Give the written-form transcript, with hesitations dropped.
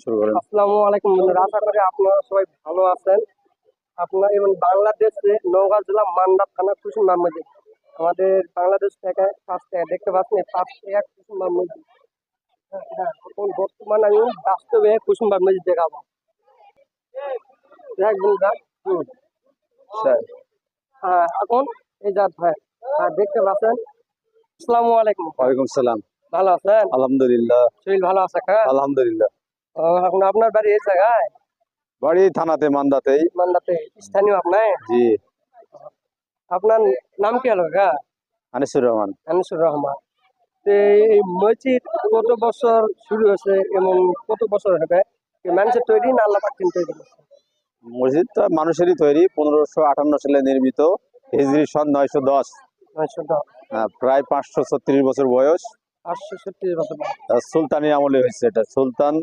শুরু করেন। আসসালামু আলাইকুম বন্ধুরা, আশা করি আপনারা সবাই ভালো আছেন। আপনার এবং বাংলাদেশে নওগাঁ জেলা মান্দা থানা কুসুমবাগ মসজিদ, আমাদের বাংলাদেশ থেকে 5 টাকা দেখতে পাচ্ছেন। এই 5 টাকা কুসুমবাগ মসজিদ। হ্যাঁ, এখন বর্তমানে আমি বাস্তবে কুসুমবাগ মসজিদ দেখাবো। দেখ বন্ধুরা, স্যার, হ্যাঁ এখন এই যা ভাই, হ্যাঁ দেখতে পাচ্ছেন। আসসালামু আলাইকুম। ওয়ালাইকুম সালাম। ভালো আছেন? আলহামদুলিল্লাহ। শরীর ভালো আছে? আলহামদুলিল্লাহ। এখন আপনার বাড়ি এই জায়গায় বাড়ি থানাতে, মান্দাতেই। মান্দাতে, স্থানীয় আপনার? জি। আপনার নাম কি হলো গা? আনিসুর রহমান। আনিসুর রহমান। তো এই মসজিদ কত বছর শুরু হয়েছে, এমন কত বছর হবে? মানুষের তৈরি না আল্লাহ পাক তৈরি করছে? মসজিদটা মানুষেরই তৈরি, 1558 সালে নির্মিত। হিজরি সন 910। 910। প্রায় 536 বছর বয়স। 536 বছর। সুলতানি আমলে হয়েছে। এটা সুলতান